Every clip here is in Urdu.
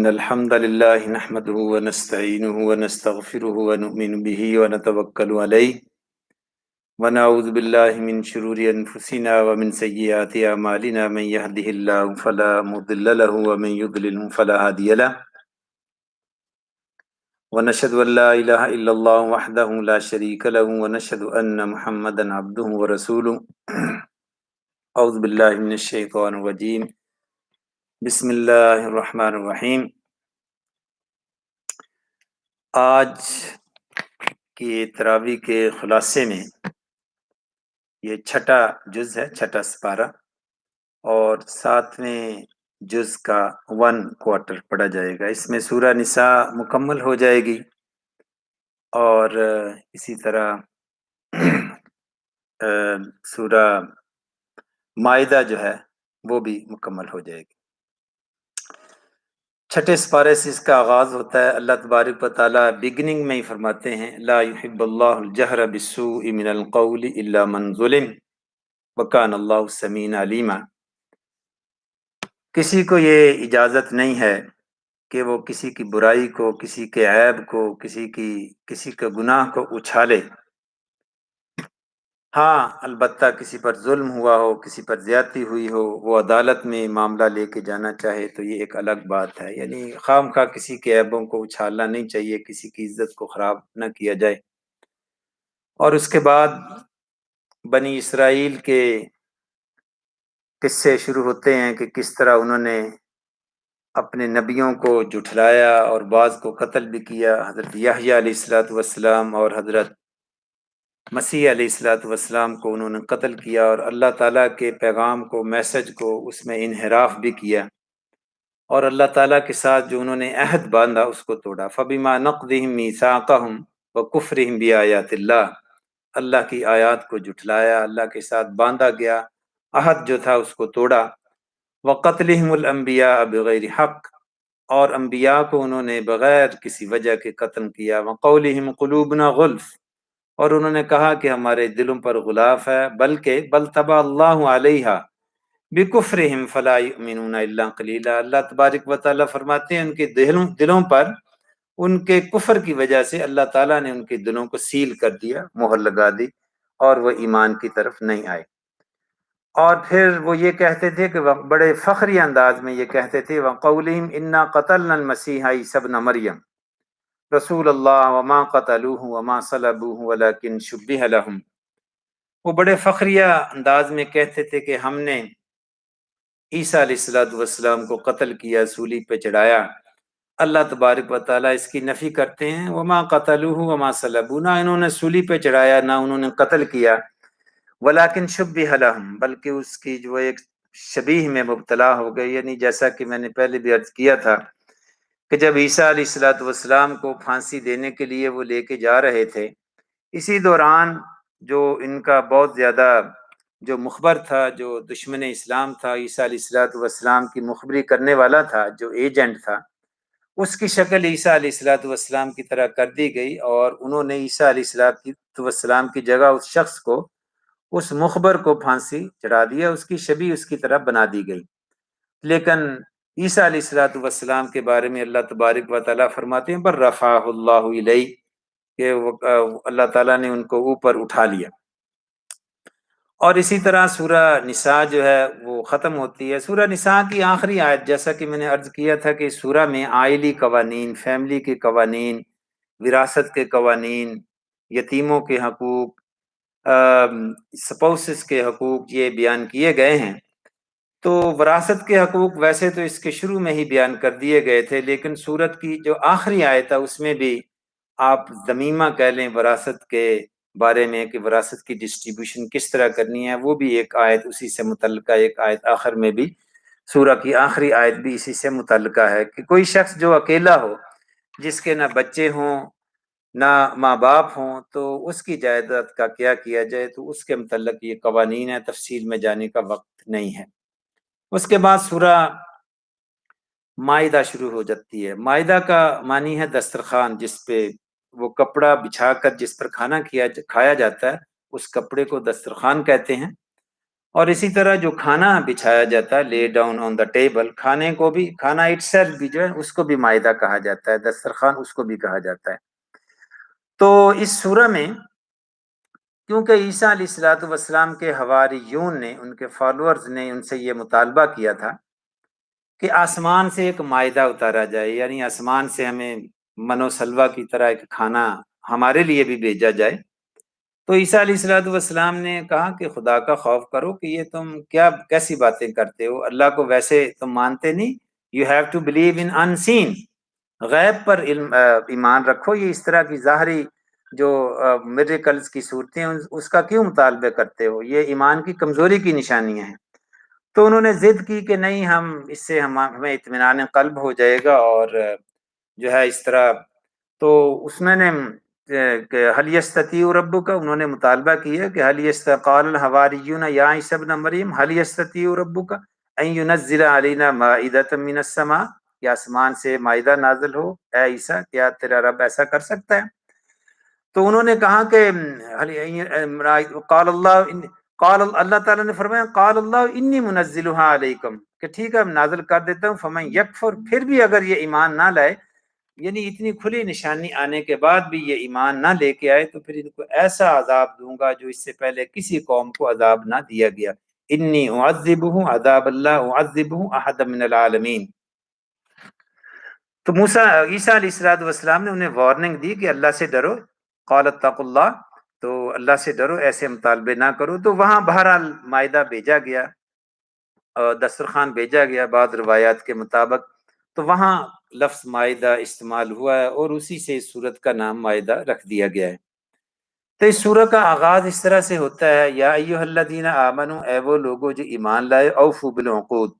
إن الحمد لله نحمده ونستعينه ونستغفره ونؤمن به ونتوكل عليه ونعوذ بالله من شرور أنفسنا ومن سيئات أعمالنا من يهده الله فلا مضل له ومن يضلله فلا هادي له ونشهد أن لا إله إلا الله وحده لا شريك له ونشهد أن محمدا عبده ورسوله أعوذ بالله من الشيطان الرجيم بسم الله الرحمن الرحیم۔ آج کی تراویح کے خلاصے میں یہ چھٹا جز ہے، چھٹا سپارہ، اور ساتویں جز کا 1/4 پڑھا جائے گا۔ اس میں سورہ نساء مکمل ہو جائے گی اور اسی طرح سورہ مائدہ جو ہے وہ بھی مکمل ہو جائے گی۔ چھٹے سپارے سے اس کا آغاز ہوتا ہے۔ اللہ تبارک و تعالیٰ بگننگ میں ہی فرماتے ہیں لا يحب اللہ الجہر بالسوء من القول الا من ظلم وکان اللہ سمیعا علیما۔ کسی کو یہ اجازت نہیں ہے کہ وہ کسی کی برائی کو، کسی کے عیب کو، کسی کے گناہ کو اچھالے۔ ہاں البتہ کسی پر ظلم ہوا ہو، کسی پر زیادتی ہوئی ہو، وہ عدالت میں معاملہ لے کے جانا چاہے تو یہ ایک الگ بات ہے، یعنی خام خواہ کسی کے عیبوں کو اچھالنا نہیں چاہیے، کسی کی عزت کو خراب نہ کیا جائے۔ اور اس کے بعد بنی اسرائیل کے قصے شروع ہوتے ہیں کہ کس طرح انہوں نے اپنے نبیوں کو جھٹلایا اور بعض کو قتل بھی کیا۔ حضرت یحییٰ علیہ السلام اور حضرت مسیح علیہ السلام کو انہوں نے قتل کیا، اور اللہ تعالیٰ کے پیغام کو، میسج کو اس میں انحراف بھی کیا، اور اللہ تعالیٰ کے ساتھ جو انہوں نے عہد باندھا اس کو توڑا۔ فَبِمَا نَقْضِهِمْ مِيثَاقَهُمْ وَكُفْرِهِمْ بِآيَاتِ اللَّهِ، اللہ کی آیات کو جھٹلایا، اللہ کے ساتھ باندھا گیا عہد جو تھا اس کو توڑا۔ وَقَتْلِهِمُ الْأَنْبِيَاءَ بِغَيْرِ حَقٍّ، اور انبیاء کو انہوں نے بغیر کسی وجہ کے قتل کیا۔ وَقَوْلِهِمْ قُلُوبُنَا غُلْفٌ، اور انہوں نے کہا کہ ہمارے دلوں پر غلاف ہے، بلکہ بل طبع اللہ علیہا بکفرہم فلا یؤمنون الا قلیلا۔ اللہ تبارک و تعالیٰ فرماتے ہیں ان کے دلوں پر ان کے کفر کی وجہ سے اللہ تعالیٰ نے ان کے دلوں کو سیل کر دیا، مہر لگا دی، اور وہ ایمان کی طرف نہیں آئے۔ اور پھر وہ یہ کہتے تھے کہ بڑے فخری انداز میں یہ کہتے تھے وَقَوْلِهِمْ إِنَّا قَتَلْنَا الْمَسِيحَ عِيسَى ابْنَ مَرْيَمَ رسول اللہ وما قتلوہ وما صلبوہ ولکن شبہ لہم۔ وہ بڑے فخریہ انداز میں کہتے تھے کہ ہم نے عیسیٰ علیہ السلام کو قتل کیا، سولی پہ چڑھایا۔ اللہ تبارک و تعالیٰ اس کی نفی کرتے ہیں وما قتلوہ وما صلبوہ، نہ انہوں نے سولی پہ چڑھایا نہ انہوں نے قتل کیا، ولکن شبہ لہم، بلکہ اس کی جو ایک شبیہ میں مبتلا ہو گئی، یعنی جیسا کہ میں نے پہلے بھی عرض کیا تھا کہ جب عیسیٰ علیہ السلام کو پھانسی دینے کے لیے وہ لے کے جا رہے تھے، اسی دوران جو ان کا بہت زیادہ جو مخبر تھا، جو دشمن اسلام تھا، عیسیٰ علیہ السلام کی مخبری کرنے والا تھا، جو ایجنٹ تھا، اس کی شکل عیسیٰ علیہ السلام کی طرح کر دی گئی، اور انہوں نے عیسیٰ علیہ السلام کی جگہ اس شخص کو، اس مخبر کو پھانسی چڑھا دیا، اس کی شبیہ اس کی طرح بنا دی گئی۔ لیکن عیسیٰ علیہ السلام کے بارے میں اللہ تبارک و تعالیٰ فرماتے ہیں پر رفعہ اللہ الیہ، کہ اللہ تعالیٰ نے ان کو اوپر اٹھا لیا۔ اور اسی طرح سورہ نساء جو ہے وہ ختم ہوتی ہے۔ سورہ نساء کی آخری آیت، جیسا کہ میں نے عرض کیا تھا کہ سورہ میں عائلی قوانین، فیملی کے قوانین، وراثت کے قوانین، یتیموں کے حقوق، سپاؤسز کے حقوق یہ بیان کیے گئے ہیں۔ تو وراثت کے حقوق ویسے تو اس کے شروع میں ہی بیان کر دیے گئے تھے، لیکن سورت کی جو آخری آیت ہے اس میں بھی آپ ضمیمہ کہہ لیں وراثت کے بارے میں، کہ وراثت کی ڈسٹریبیوشن کس طرح کرنی ہے، وہ بھی ایک آیت اسی سے متعلقہ، ایک آیت آخر میں بھی، سورہ کی آخری آیت بھی اسی سے متعلقہ ہے کہ کوئی شخص جو اکیلا ہو، جس کے نہ بچے ہوں نہ ماں باپ ہوں، تو اس کی جائیداد کا کیا کیا جائے، تو اس کے متعلق یہ قوانین ہے، تفصیل میں جانے کا وقت نہیں ہے۔ اس کے بعد سورہ مائدہ شروع ہو جاتی ہے۔ مائدہ کا معنی ہے دسترخوان، جس پہ وہ کپڑا بچھا کر جس پر کھانا کھایا جاتا ہے، اس کپڑے کو دسترخوان کہتے ہیں۔ اور اسی طرح جو کھانا بچھایا جاتا ہے، lay down on the table, کھانے کو بھی، کھانا اٹسیلف بھی جو ہے اس کو بھی مائدہ کہا جاتا ہے، دسترخوان اس کو بھی کہا جاتا ہے۔ تو اس سورہ میں کیونکہ عیسیٰ علیہ الصلوۃ والسلام کے حواریون نے، ان کے فالوورز نے ان سے یہ مطالبہ کیا تھا کہ آسمان سے ایک مائدہ اتارا جائے، یعنی آسمان سے ہمیں من و سلوہ کی طرح ایک کھانا ہمارے لیے بھی بھیجا جائے۔ تو عیسیٰ علیہ الصلوۃ والسلام نے کہا کہ خدا کا خوف کرو کہ یہ تم کیا کیسی باتیں کرتے ہو، اللہ کو ویسے تم مانتے نہیں، you have to believe in unseen, غیب پر ایمان رکھو، یہ اس طرح کی ظاہری جو میریکلز کی صورتیں اس کا کیوں مطالبہ کرتے ہو، یہ ایمان کی کمزوری کی نشانیاں ہیں۔ تو انہوں نے ضد کی کہ نہیں، ہم اس سے ہمیں اطمینان قلب ہو جائے گا، اور جو ہے اس طرح۔ تو اس میں نے کہ حل یستطیع ربک، انہوں نے مطالبہ کیا کہ حل قال الحواریون یا عیسی ابن مریم حل یستطیع ربک ان ینزل علینا مائدۃ من السماء، کہ آسمان سے مائدہ نازل ہو، اے عیسیٰ کیا تیرا رب ایسا کر سکتا ہے؟ تو انہوں نے کہا کہ قال اللہ تعالیٰ نے فرمایا قال اللہ انی منزلها علیکم، کہ ٹھیک ہے نازل کر دیتا ہوں، فمن یکفر، پھر بھی اگر یہ ایمان نہ لائے، یعنی اتنی کھلی نشانی آنے کے بعد بھی یہ ایمان نہ لے کے آئے، تو پھر ان کو ایسا عذاب دوں گا جو اس سے پہلے کسی قوم کو عذاب نہ دیا گیا، انی اعذبہ عذاب اللہ اعذبہ احد من العالمین۔ تو عیسیٰ علیہ السلام نے انہیں وارننگ دی کہ اللہ سے ڈرو، قال اتقوا اللہ، تو اللہ سے ڈرو، ایسے مطالبے نہ کرو۔ تو وہاں بہرحال مائدہ بھیجا گیا، دسترخوان بھیجا گیا بعض روایات کے مطابق، تو وہاں لفظ مائدہ استعمال ہوا ہے، اور اسی سے اس سورت کا نام مائدہ رکھ دیا گیا ہے۔ تو اس سورہ کا آغاز اس طرح سے ہوتا ہے، یا ایھا الذین آمنوا، اے وہ لوگو جو ایمان لائے، اوفوا بالعقود،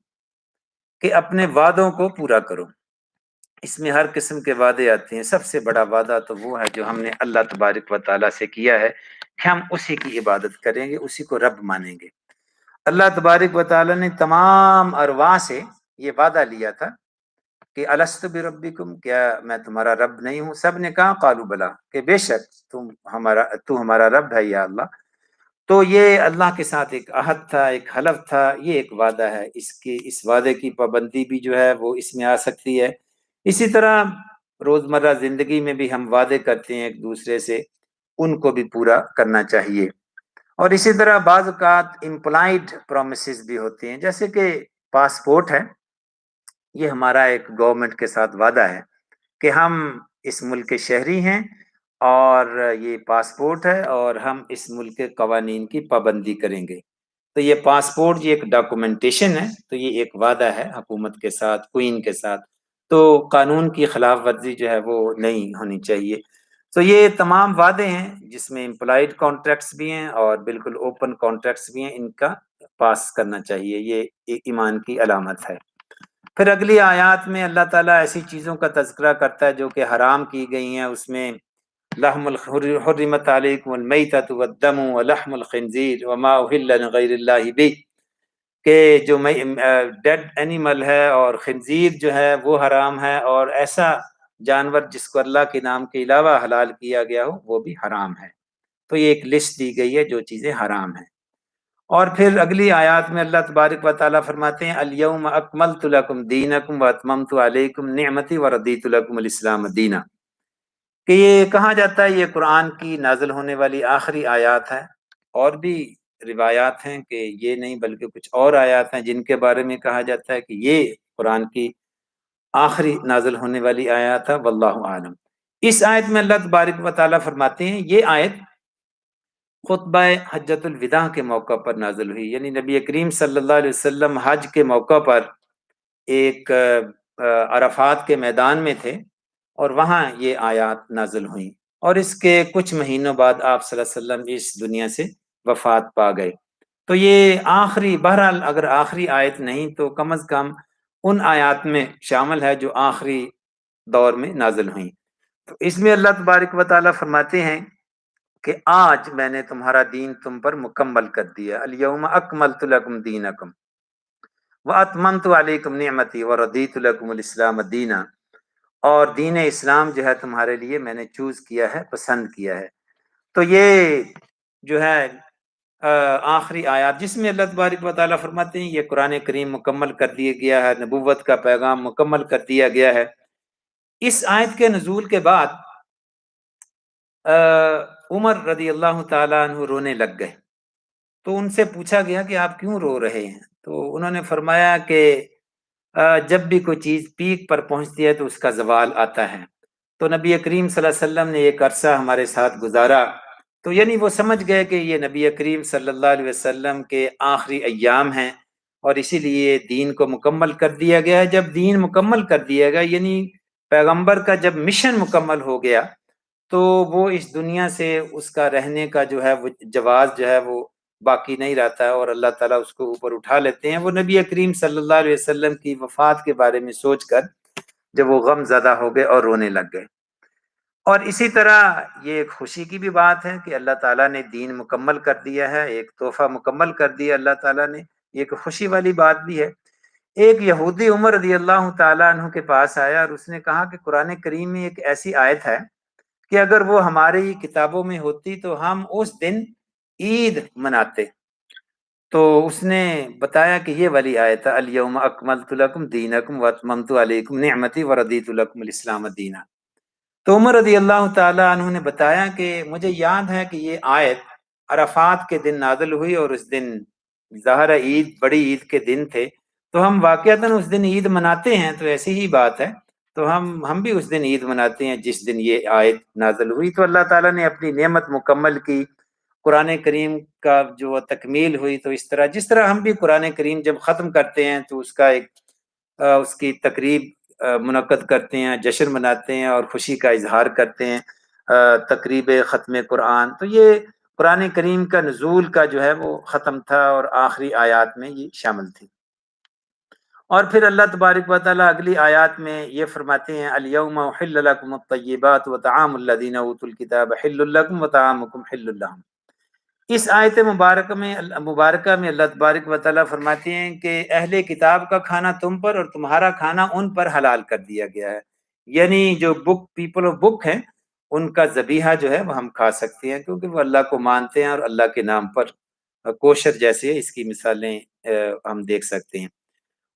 کہ اپنے وعدوں کو پورا کرو۔ اس میں ہر قسم کے وعدے آتے ہیں، سب سے بڑا وعدہ تو وہ ہے جو ہم نے اللہ تبارک و تعالیٰ سے کیا ہے کہ ہم اسی کی عبادت کریں گے، اسی کو رب مانیں گے۔ اللہ تبارک و تعالیٰ نے تمام ارواح سے یہ وعدہ لیا تھا کہ الست بربکم، کیا میں تمہارا رب نہیں ہوں؟ سب نے کہا قالوا بلا، کہ بے شک تو ہمارا رب ہے یا اللہ۔ تو یہ اللہ کے ساتھ ایک عہد تھا، ایک حلف تھا، یہ ایک وعدہ ہے، اس وعدے کی پابندی بھی جو ہے وہ اس میں آ سکتی ہے۔ اسی طرح روزمرہ زندگی میں بھی ہم وعدے کرتے ہیں ایک دوسرے سے، ان کو بھی پورا کرنا چاہیے۔ اور اسی طرح بعض اوقات امپلائڈ پرومسز بھی ہوتے ہیں، جیسے کہ پاسپورٹ ہے، یہ ہمارا ایک گورنمنٹ کے ساتھ وعدہ ہے کہ ہم اس ملک کے شہری ہیں، اور یہ پاسپورٹ ہے، اور ہم اس ملک کے قوانین کی پابندی کریں گے۔ تو یہ پاسپورٹ یہ ایک ڈاکومنٹیشن ہے، تو یہ ایک وعدہ ہے حکومت کے ساتھ، کوئین کے ساتھ، تو قانون کی خلاف ورزی جو ہے وہ نہیں ہونی چاہیے۔ تو یہ تمام وعدے ہیں جس میں امپلائڈ کانٹریکٹس بھی ہیں اور بالکل اوپن کانٹریکٹس بھی ہیں، ان کا پاس کرنا چاہیے، یہ ایمان کی علامت ہے۔ پھر اگلی آیات میں اللہ تعالیٰ ایسی چیزوں کا تذکرہ کرتا ہے جو کہ حرام کی گئی ہیں، اس میں لحم حرمت علیکم المیتۃ والدم ولحم الخنزیر وما اہل لغیر اللہ بہ، کہ جو ڈیڈ اینیمل ہے اور خنزیر جو ہے وہ حرام ہے، اور ایسا جانور جس کو اللہ کے نام کے علاوہ حلال کیا گیا ہو وہ بھی حرام ہے۔ تو یہ ایک لسٹ دی گئی ہے جو چیزیں حرام ہیں۔ اور پھر اگلی آیات میں اللہ تبارک و تعالیٰ فرماتے ہیں الیوم اکملت لکم دینکم واتممت علیکم نعمتی ورضیت لکم الاسلام دینا، کہ یہ کہا جاتا ہے یہ قرآن کی نازل ہونے والی آخری آیات ہے۔ اور بھی روایات ہیں کہ یہ نہیں بلکہ کچھ اور آیات ہیں جن کے بارے میں کہا جاتا ہے کہ یہ قرآن کی آخری نازل ہونے والی آیات ہے، واللہ عالم۔ اس آیت میں اللہ تبارک و تعالیٰ فرماتے ہیں یہ آیت خطبہ حجۃ الوداع کے موقع پر نازل ہوئی، یعنی نبی کریم صلی اللہ علیہ وسلم حج کے موقع پر ایک عرفات کے میدان میں تھے، اور وہاں یہ آیات نازل ہوئیں، اور اس کے کچھ مہینوں بعد آپ صلی اللہ علیہ وسلم اس دنیا سے وفات پا گئے۔ تو یہ آخری، بہرحال اگر آخری آیت نہیں تو کم از کم ان آیات میں شامل ہے جو آخری دور میں نازل ہوئیں۔ تو اس میں اللہ تبارک و تعالیٰ فرماتے ہیں کہ آج میں نے تمہارا دین تم پر مکمل کر دیا، الیوم اکملت لکم دینکم واتممت علیکم نعمتی ورضیت لکم الاسلام دینا، اور دین اسلام جو ہے تمہارے لیے میں نے چوز کیا ہے، پسند کیا ہے۔ تو یہ جو ہے آخری آیات جس میں اللہ تبارک و تعالیٰ فرماتے ہیں یہ قرآن کریم مکمل کر دیا گیا ہے، نبوت کا پیغام مکمل کر دیا گیا ہے۔ اس آیت کے نزول کے بعد عمر رضی اللہ تعالیٰ عنہ رونے لگ گئے، تو ان سے پوچھا گیا کہ آپ کیوں رو رہے ہیں؟ تو انہوں نے فرمایا کہ جب بھی کوئی چیز پیک پر پہنچتی ہے تو اس کا زوال آتا ہے، تو نبی کریم صلی اللہ علیہ وسلم نے ایک عرصہ ہمارے ساتھ گزارا، تو یعنی وہ سمجھ گئے کہ یہ نبی کریم صلی اللہ علیہ وسلم کے آخری ایام ہیں اور اسی لیے دین کو مکمل کر دیا گیا ہے۔ جب دین مکمل کر دیا گیا یعنی پیغمبر کا جب مشن مکمل ہو گیا تو وہ اس دنیا سے اس کا رہنے کا جو ہے وہ جواز جو ہے وہ باقی نہیں رہتا ہے اور اللہ تعالیٰ اس کو اوپر اٹھا لیتے ہیں۔ وہ نبی کریم صلی اللہ علیہ وسلم کی وفات کے بارے میں سوچ کر جب وہ غم زدہ ہو گئے اور رونے لگ گئے۔ اور اسی طرح یہ ایک خوشی کی بھی بات ہے کہ اللہ تعالیٰ نے دین مکمل کر دیا ہے، ایک تحفہ مکمل کر دیا اللہ تعالیٰ نے، یہ ایک خوشی والی بات بھی ہے۔ ایک یہودی عمر رضی اللہ تعالیٰ عنہ کے پاس آیا اور اس نے کہا کہ قرآن کریم میں ایک ایسی آیت ہے کہ اگر وہ ہماری کتابوں میں ہوتی تو ہم اس دن عید مناتے۔ تو اس نے بتایا کہ یہ والی آیت ہے الیوم اکملت لکم دینکم واتممت علیکم نعمتی وردیت لکم الاسلام دینا۔ تو عمر رضی اللہ تعالیٰ عنہ نے بتایا کہ مجھے یاد ہے کہ یہ آیت عرفات کے دن نازل ہوئی اور اس دن ظاہر عید بڑی عید کے دن تھے، تو ہم واقعتاً اس دن عید مناتے ہیں، تو ایسی ہی بات ہے، تو ہم بھی اس دن عید مناتے ہیں جس دن یہ آیت نازل ہوئی۔ تو اللہ تعالیٰ نے اپنی نعمت مکمل کی، قرآن کریم کا جو تکمیل ہوئی، تو اس طرح جس طرح ہم بھی قرآن کریم جب ختم کرتے ہیں تو اس کا ایک اس کی تقریب منعقد کرتے ہیں، جشن مناتے ہیں اور خوشی کا اظہار کرتے ہیں، تقریب ختم قرآن۔ تو یہ قرآن کریم کا نزول کا جو ہے وہ ختم تھا اور آخری آیات میں یہ شامل تھی۔ اور پھر اللہ تبارک و تعالیٰ اگلی آیات میں یہ فرماتے ہیں الیوم احل لکم الطیبات وطعام الذین اوتوا الکتاب حل لکم وطعامکم حل لہم۔ اس آیت مبارکہ میں اللہ تبارک و تعالیٰ فرماتے ہیں کہ اہل کتاب کا کھانا تم پر اور تمہارا کھانا ان پر حلال کر دیا گیا ہے، یعنی جو پیپل آف بک ہیں ان کا ذبیحہ جو ہے وہ ہم کھا سکتے ہیں کیونکہ وہ اللہ کو مانتے ہیں اور اللہ کے نام پر کوشر جیسے اس کی مثالیں ہم دیکھ سکتے ہیں۔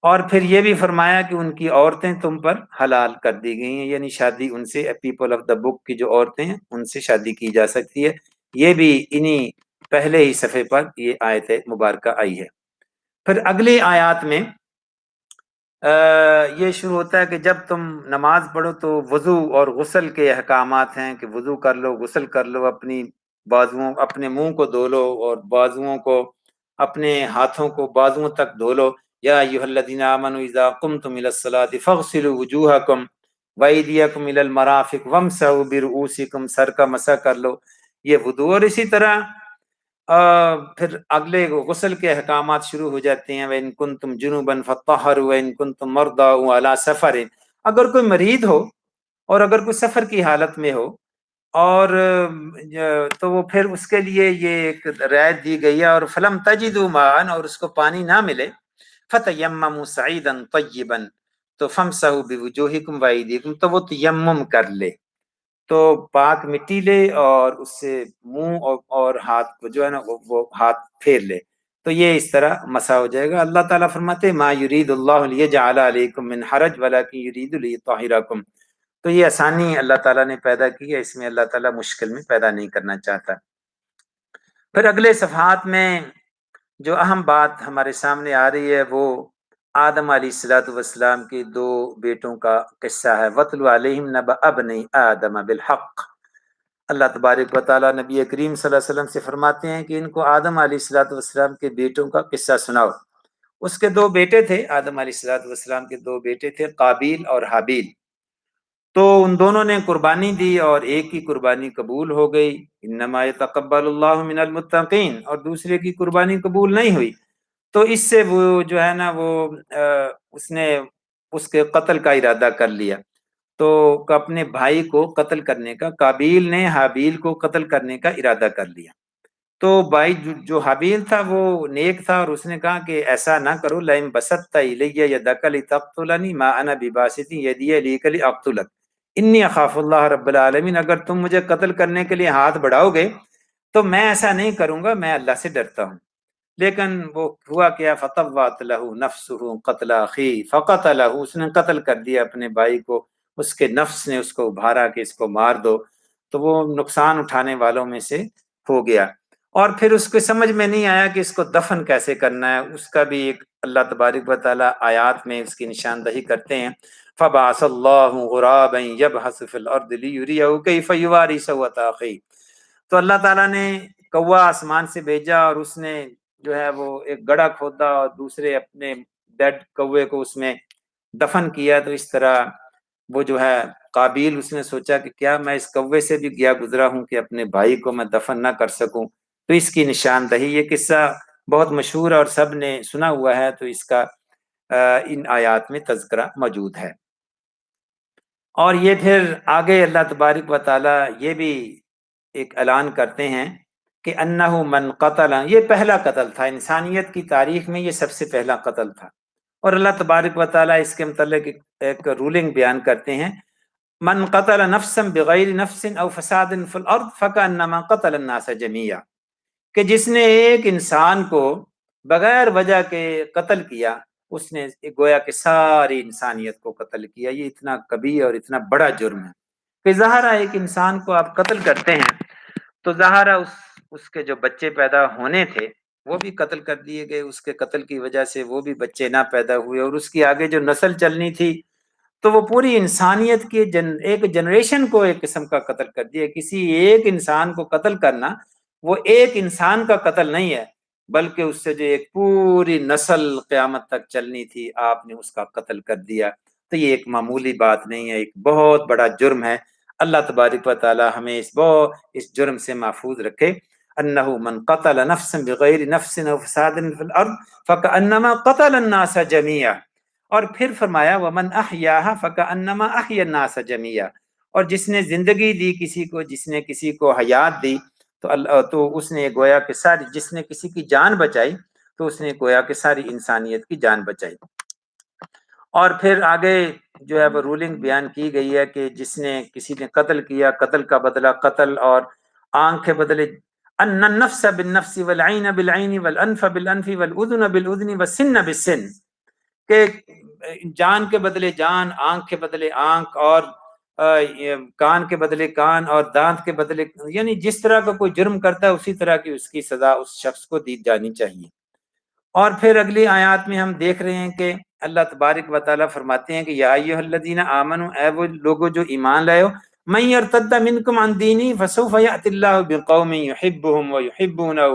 اور پھر یہ بھی فرمایا کہ ان کی عورتیں تم پر حلال کر دی گئی ہیں، یعنی شادی ان سے پیپل آف دا بک کی جو عورتیں ہیں ان سے شادی کی جا سکتی ہے۔ یہ بھی انہی پہلے ہی صفحے پر یہ آیت مبارکہ آئی ہے۔ پھر اگلی آیات میں یہ شروع ہوتا ہے کہ جب تم نماز پڑھو تو وضو اور غسل کے احکامات ہیں کہ وضو کر لو، غسل کر لو، اپنے منہ کو دھو لو اور بازوؤں کو، اپنے ہاتھوں کو بازوؤں تک دھو لو۔ یا ایھا الذین آمنوا اذا قمتم الی الصلاۃ فاغسلوا وجوہکم وایدیکم الی المرافق وامسحوا برؤوسکم، سر کا مسح کر لو، یہ وضو۔ اور اسی طرح پھر اگلے غسل کے احکامات شروع ہو جاتے ہیں وَإِن كُنتُمْ جُنُبًا فَطَّهَّرُوا وَإِن كُنتُمْ مَرْضَىٰ أَوْ عَلَىٰ سَفَرٍ، اگر کوئی مریض ہو اور اگر کوئی سفر کی حالت میں ہو اور تو وہ پھر اس کے لیے یہ ایک رعایت دی گئی ہے اور فَلَمْ تَجِدُوا مَاءً، اور اس کو پانی نہ ملے، فَتَيَمَّمُوا صَعِيدًا طَيِّبًا، تو فَامْسَحُوا بِوُجُوهِكُمْ وَأَيْدِيكُمْ، تو وہ تیمم کر لے، تو پاک مٹی لے اور اس سے منہ اور ہاتھ کو جو ہے نا وہ ہاتھ پھیر لے، تو یہ اس طرح مسح ہو جائے گا۔ اللہ تعالیٰ فرماتے ما یرید اللہ لیجعل علیکم من حرج ولکن یرید لیطہرکم، تو یہ آسانی اللہ تعالیٰ نے پیدا کی ہے، اس میں اللہ تعالیٰ مشکل میں پیدا نہیں کرنا چاہتا۔ پھر اگلے صفحات میں جو اہم بات ہمارے سامنے آ رہی ہے وہ آدم علیہ الصلوۃ والسلام کے دو بیٹوں کا قصہ ہے۔ وَاتْلُ عَلَيْهِمْ نَبَأَ ابْنَيْ آدَمَ بِالْحَقِّ، اللہ تبارک و تعالیٰ نبی کریم صلی اللہ علیہ وسلم سے فرماتے ہیں کہ ان کو آدم علیہ الصلوۃ والسلام کے بیٹوں کا قصہ سناؤ۔ اس کے دو بیٹے تھے، آدم علیہ الصلوۃ والسلام کے دو بیٹے تھے، قابیل اور حابیل۔ تو ان دونوں نے قربانی دی اور ایک کی قربانی قبول ہو گئی، انما یتقبل اللہ من المتقین، اور دوسرے کی قربانی قبول نہیں ہوئی، تو اس سے وہ جو ہے نا وہ اس نے اس کے قتل کا ارادہ کر لیا، تو اپنے بھائی کو قتل کرنے کا، قابیل نے حابیل کو قتل کرنے کا ارادہ کر لیا۔ تو بھائی جو حابیل تھا وہ نیک تھا اور اس نے کہا کہ ایسا نہ کرو، لئن بسطت الی یدک لتقتلنی ما انا بباسط یدی الیک لاقتلک انی اخاف اللہ رب العالمین، اگر تم مجھے قتل کرنے کے لیے ہاتھ بڑھاؤ گے تو میں ایسا نہیں کروں گا، میں اللہ سے ڈرتا ہوں۔ لیکن وہ ہوا کیا، فطوعت لہ نفسہ قتل اخی فقتلہ، اس نے قتل کر دیا اپنے بھائی کو، اس کے نفس نے اس کو ابھارا کہ اس کو مار دو، تو وہ نقصان اٹھانے والوں میں سے ہو گیا۔ اور پھر اس کو سمجھ میں نہیں آیا کہ اس کو دفن کیسے کرنا ہے، اس کا بھی ایک اللہ تبارک و تعالیٰ آیات میں اس کی نشاندہی کرتے ہیں۔ فبعث اللہ غرابا یبحث فی الارض لیریہ کیف یواری سوءۃ اخیہ، تو اللہ تعالیٰ نے کوا آسمان سے بھیجا، اور اس نے جو ہے وہ ایک گڑھا کھودا اور دوسرے اپنے ڈیڈ کوے کو اس میں دفن کیا۔ تو اس طرح وہ جو ہے قابیل، اس نے سوچا کہ کیا میں اس کوے سے بھی گیا گزرا ہوں کہ اپنے بھائی کو میں دفن نہ کر سکوں۔ تو اس کی نشاندہی، یہ قصہ بہت مشہور اور سب نے سنا ہوا ہے، تو اس کا ان آیات میں تذکرہ موجود ہے۔ اور یہ پھر آگے اللہ تبارک و تعالیٰ یہ بھی ایک اعلان کرتے ہیں کہ انہ من قتل، یہ پہلا قتل تھا انسانیت کی تاریخ میں، یہ سب سے پہلا قتل تھا۔ اور اللہ تبارک و تعالیٰ اس کے متعلق ایک رولنگ بیان کرتے ہیں، من قتل نفسا بغیر نفس او فساد فی الارض فکأنما قتل الناس جمیعا، کہ جس نے ایک انسان کو بغیر وجہ کے قتل کیا، اس نے گویا کہ ساری انسانیت کو قتل کیا۔ یہ اتنا کبیر اور اتنا بڑا جرم ہے کہ ظاہرہ ایک انسان کو آپ قتل کرتے ہیں تو ظاہرہ اس کے جو بچے پیدا ہونے تھے وہ بھی قتل کر دیے گئے، اس کے قتل کی وجہ سے وہ بھی بچے نہ پیدا ہوئے، اور اس کی آگے جو نسل چلنی تھی تو وہ پوری انسانیت کی ایک جنریشن کو ایک قسم کا قتل کر دیا۔ کسی ایک انسان کو قتل کرنا وہ ایک انسان کا قتل نہیں ہے، بلکہ اس سے جو ایک پوری نسل قیامت تک چلنی تھی، آپ نے اس کا قتل کر دیا۔ تو یہ ایک معمولی بات نہیں ہے، ایک بہت بڑا جرم ہے۔ اللہ تبارک و تعالی ہمیں اس جرم سے محفوظ رکھے۔ انہ من قتل نفسا بغیر نفس او فساد فی الارض فکأنما قتل الناس جمیعا، اور پھر فرمایا ومن احیاها فکأنما احیا الناس جمیعا، اور جس نے زندگی دی کسی کو، جس نے کسی کو حیات دی، تو اس نے گویا کہ ساری، جس نے کسی کی جان بچائی تو اس نے گویا کہ ساری انسانیت کی جان بچائی۔ اور پھر آگے جو ہے وہ رولنگ بیان کی گئی ہے کہ جس نے کسی نے قتل کیا، قتل کا بدلہ قتل، اور آنکھ کے بدلے ان النفس بالنفس والعین بالعین والانف بالانف والاذن بالاذن والسن بالسن، کہ جان کے بدلے جان، آنکھ کے بدلے آنکھ، اور کان کے بدلے کان، اور دانت کے بدلے، یعنی جس طرح کا کوئی جرم کرتا ہے اسی طرح کی اس کی سزا اس شخص کو دی جانی چاہیے۔ اور پھر اگلی آیات میں ہم دیکھ رہے ہیں کہ اللہ تبارک و تعالیٰ فرماتے ہیں کہ یا ایھا الذین آمنوا، اے وہ لوگوں جو ایمان لائے ہو، من یرتد منکم عن دینہ فسوف یأتی اللہ بقوم یحبهم ویحبونہ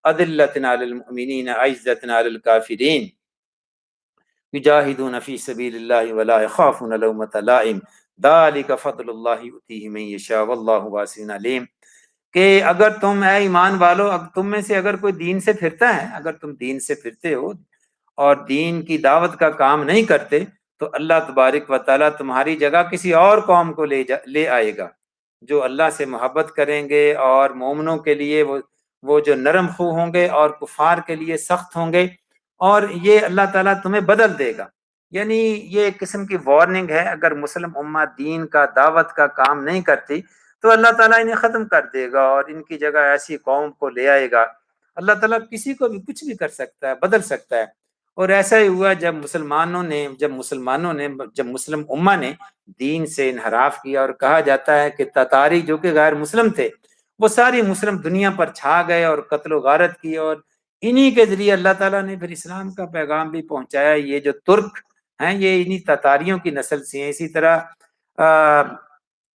اذلۃ علی المؤمنین عزۃ علی الکافرین یجاہدون فی سبیل اللہ ولا یخافون لومۃ لائم ذلک فضل اللہ یؤتیہ من یشاء واللہ واسع علیم، کہ اگر تم اے ایمان والو، تم میں سے اگر کوئی دین سے پھرتا ہے، اگر تم دین سے پھرتے ہو اور دین کی دعوت کا کام نہیں کرتے، تو اللہ تبارک و تعالیٰ تمہاری جگہ کسی اور قوم کو لے آئے گا جو اللہ سے محبت کریں گے، اور مومنوں کے لیے وہ جو نرم خو ہوں گے اور کفار کے لیے سخت ہوں گے، اور یہ اللہ تعالیٰ تمہیں بدل دے گا۔ یعنی یہ ایک قسم کی وارننگ ہے، اگر مسلم امہ دین کا دعوت کا کام نہیں کرتی تو اللہ تعالیٰ انہیں ختم کر دے گا اور ان کی جگہ ایسی قوم کو لے آئے گا۔ اللہ تعالیٰ کسی کو بھی کچھ بھی کر سکتا ہے، بدل سکتا ہے، اور ایسا ہی ہوا جب مسلم امہ نے دین سے انحراف کیا، اور کہا جاتا ہے کہ تتاری جو کہ غیر مسلم تھے وہ ساری مسلم دنیا پر چھا گئے اور قتل و غارت کی، اور انہی کے ذریعے اللہ تعالیٰ نے پھر اسلام کا پیغام بھی پہنچایا۔ یہ جو ترک ہیں یہ انہی تتاریوں کی نسل سے ہیں۔ اسی طرح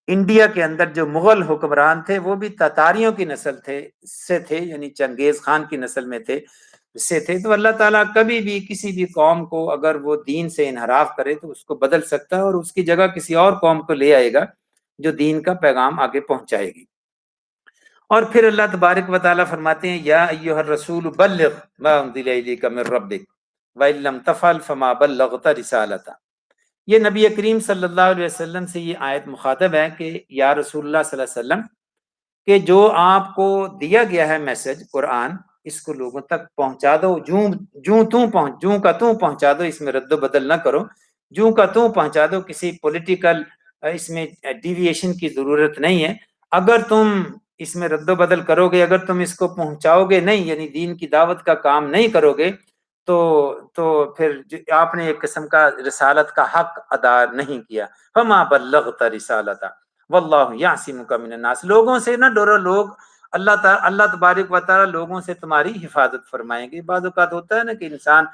انڈیا کے اندر جو مغل حکمران تھے وہ بھی تتاریوں کی نسل سے تھے، یعنی چنگیز خان کی نسل میں تھے۔ تو اللہ تعالیٰ کبھی بھی کسی بھی قوم کو اگر وہ دین سے انحراف کرے تو اس کو بدل سکتا ہے، اور اس کی جگہ کسی اور قوم کو لے آئے گا جو دین کا پیغام آگے پہنچائے گی۔ اور پھر اللہ تبارک و تعالیٰ فرماتے ہیں یا ایھا الرسول بلغ ما انزل الیک من ربک وان لم تفعل فما بلغت رسالتہ۔ یہ نبی کریم صلی اللہ علیہ وسلم سے یہ آیت مخاطب ہے کہ یا رسول اللہ صلی اللہ علیہ وسلم، کہ جو آپ کو دیا گیا ہے میسج قرآن، اس کو لوگوں تک پہنچا دو، جوں کا توں پہنچا دو، اس میں رد و بدل نہ کرو، جوں کا توں پہنچا دو، کسی پولیٹیکل اس میں ڈیویشن کی ضرورت نہیں ہے۔ اگر تم اس میں رد و بدل کرو گے، اگر تم اس کو پہنچاؤ گے نہیں، یعنی دین کی دعوت کا کام نہیں کرو گے، تو پھر آپ نے ایک قسم کا رسالت کا حق ادا نہیں کیا. فما بلغت رسالتہ واللہ یعصمک من الناس. لوگوں سے نہ ڈرو، لوگ اللہ تبارک و تعالی لوگوں سے تمہاری حفاظت فرمائیں گے. بعض اوقات ہوتا ہے نا کہ انسان